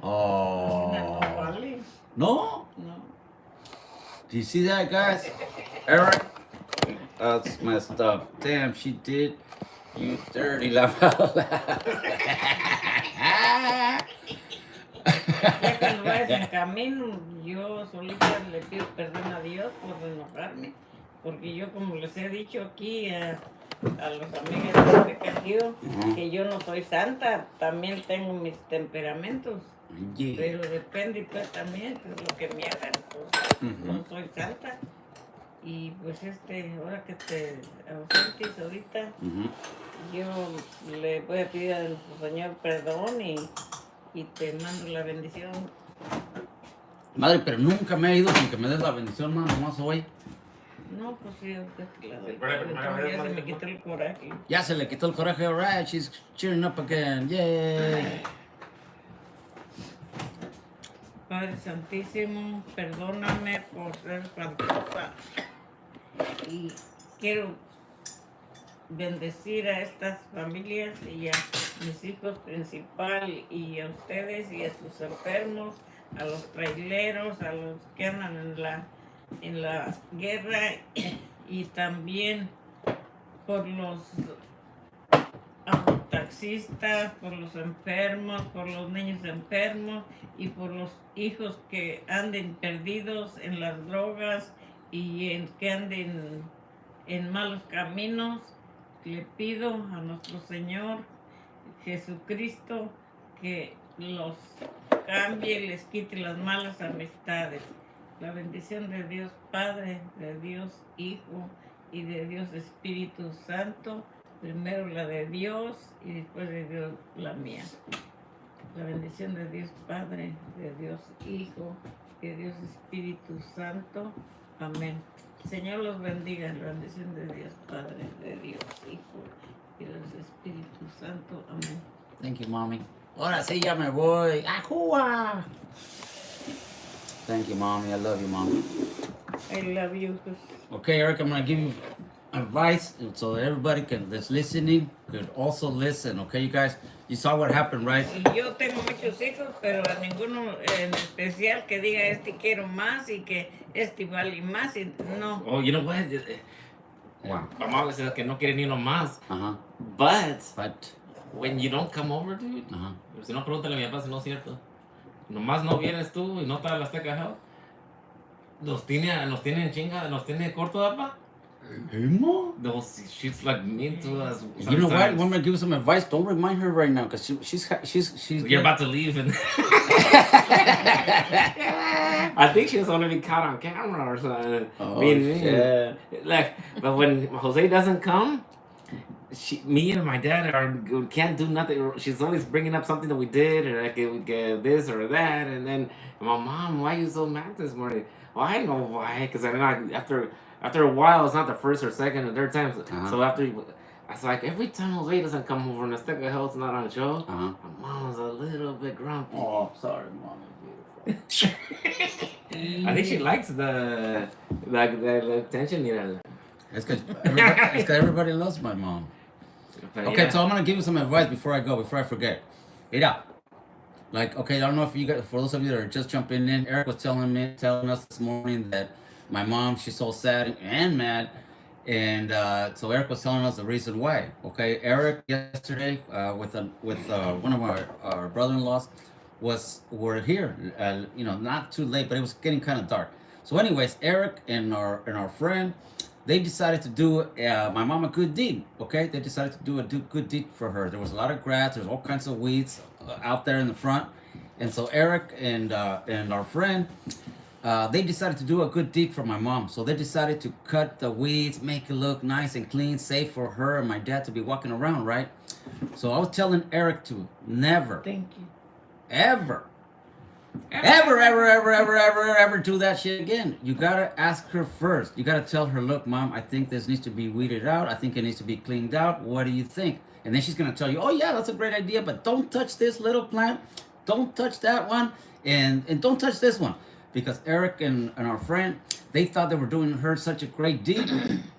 Oh. no vale. No? No. Do you see that, guys? Eric? That's messed up. Damn, she did. You dirty la Ya cuando vayas en camino, yo solita le pido perdón a Dios por enojarme, porque yo, como les he dicho aquí a los amigos de Candío, que yo no soy santa, también tengo mis temperamentos, pero depende pues también de lo que me hagan, pues, no soy santa. Y pues ahora que te ausentes ahorita, yo le voy a pedir a nuestro Señor perdón y te mando la bendición. Madre, pero nunca me ha ido sin que me des la bendición, mano, nomás hoy. No, pues sí, ahorita te la doy. Pero Entonces ya se me quitó el coraje. Ya se le quitó el coraje, alright, she's cheering up again, yay. Padre Santísimo, perdóname por ser espantosa. Y quiero bendecir a estas familias y a mis hijos principal y a ustedes y a sus enfermos, a los traileros, a los que andan en la guerra y también por los taxistas, por los enfermos, por los niños enfermos y por los hijos que anden perdidos en las drogas y que anden en malos caminos. Le pido a nuestro Señor Jesucristo que los cambie, les quite las malas amistades. La bendición de Dios Padre, de Dios Hijo y de Dios Espíritu Santo. Primero la de Dios y después de Dios la mía. La bendición de Dios Padre, de Dios Hijo, de Dios Espíritu Santo. Amén. Señor los bendiga. La bendición de Dios Padre, de Dios Hijo y de Dios Espíritu Santo. Amén. Thank you, mommy. Ahora sí ya me voy. ¡Ajúa! Thank you, mommy. I love you, mommy. I love you. Okay, Eric, I'm gonna give you advice so everybody that's listening could also listen. Okay, you guys, You saw what happened, right? Yo tengo muchos hijos, pero a ninguno en especial que diga este quiero más y que este vale más y no. Oh, you know what? Wow. Mamá dice que no quiere ni uno más. Uh-huh. But But, when you don't come over, dude, uh-huh. si no, pregúntale a mi papá si no es cierto. Nomás no vienes tú y no te la Azteca Health. Nos tiene en chinga, nos tiene corto, papá. She's like mean to us. You know what? sometimes. Want me to give you some advice? Don't remind her right now, because she's. You're about to leave, and I think she was already caught on camera or something. Oh, being mean. shit. Like, but when Jose doesn't come, me and my dad can't do nothing. She's always bringing up something that we did, or like we get this or that, and then my mom, why are you so mad this morning? Well, I know why, because after a while, it's not the first or second or third time. Uh-huh. So after, I was like, every time Jose doesn't come over and Azteca Health's not on the show, Uh-huh. my mom's a little bit grumpy. Oh, sorry, mom. I think she likes the attention. It's because everybody loves my mom. But Okay, yeah. so I'm gonna give you some advice before I forget. Mira, like, okay, I don't know if you guys, for those of you that are just jumping in, Eric was telling us this morning that my mom, she's so sad and mad, and so Eric was telling us the reason why. Okay, Eric yesterday with one of our brother-in-laws were here, not too late, but it was getting kind of dark. So, anyways, Eric and our friend, they decided to do my mom a good deed. Okay, they decided to do a good deed for her. There was a lot of grass. There's all kinds of weeds out there in the front, and so Eric and our friend, they decided to do a good deed for my mom. So they decided to cut the weeds, make it look nice and clean, safe for her and my dad to be walking around, right? So I was telling Eric to never, Thank you. ever do that shit again. You gotta ask her first. You gotta tell her, look, mom, I think this needs to be weeded out. I think it needs to be cleaned out. What do you think? And then she's gonna tell you, oh yeah, that's a great idea, but don't touch this little plant. Don't touch that one. And don't touch this one. Because Eric and our friend, they thought they were doing her such a great deed.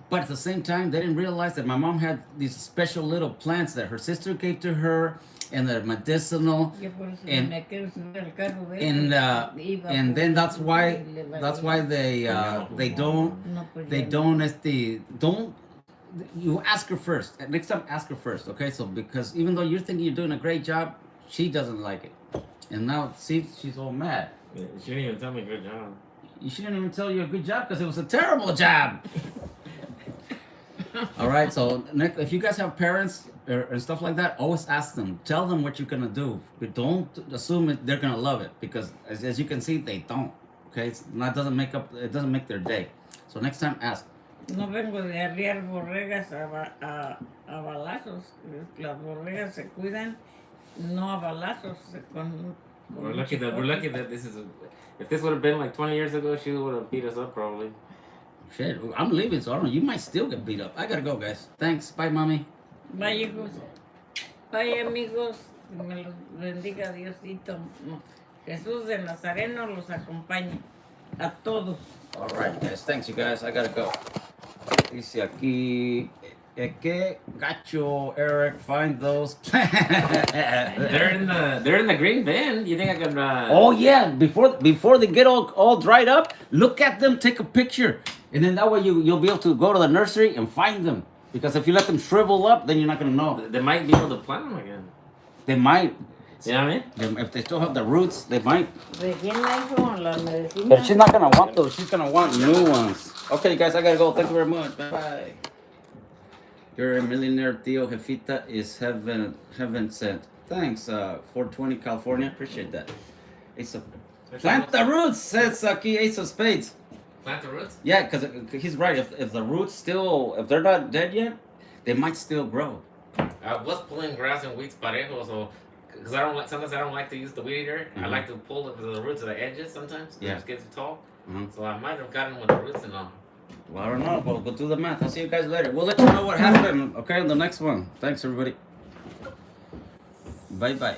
But at the same time, they didn't realize that my mom had these special little plants that her sister gave to her, and they're medicinal. Yo por eso And- me quedo sin el carro de And ella, iba and por- then that's why le they don't No, pues they ya don't you ask her first. Next time, ask her first, okay? So because even though you're thinking you're doing a great job, she doesn't like it, and now see, she's all mad. Yeah, she didn't even tell me good job. She didn't even tell you a good job because it was a terrible job. All right, so Nick, if you guys have parents and stuff like that, always ask them. Tell them what you're gonna do, but don't assume they're gonna love it, because as you can see, they don't. Okay, it doesn't make their day. So next time, ask. No vengo de arriar borregas a balazos. Las borregas se cuidan, no a balazos. We're lucky that this is. If this would have been like 20 years ago, she would have beat us up probably. Shit, I'm leaving, so I don't know. You might still get beat up. I gotta go, guys. Thanks. Bye, mommy. Bye, hijos. Bye, amigos. Me los bendiga Diosito. Jesús de Nazareno los acompañe a todos. All right, guys. Thanks, you guys. I gotta go. Dice aquí. Que gacho, Eric, find those. They're in the green bin. You think I can? Oh yeah, before they get all dried up, look at them, take a picture, and then that way you'll be able to go to the nursery and find them. Because if you let them shrivel up, then you're not gonna know. They might be able to plant them again. They might. You know what I mean? If they still have the roots, they might. Rellena con la medicina. But she's not gonna want those. She's gonna want new ones. Okay, guys, I gotta go. Thank you very much. Bye. You're a millionaire, Tio Jefita is heaven sent. Thanks, 420 California. Appreciate that. Ace of Plant the roots, says aquí Ace of Spades. Plant the roots? Yeah, because he's right. If the roots still, if they're not dead yet, they might still grow. I was pulling grass and weeds parejo, so because sometimes I don't like to use the weed eater. I like to pull the roots to the edges sometimes. Yeah. It just gets tall. Mhm. So I might have gotten with the roots and all. Well, I don't know, but we'll do the math. I'll see you guys later. We'll let you know what happened, okay, on the next one. Thanks, everybody. Bye-bye.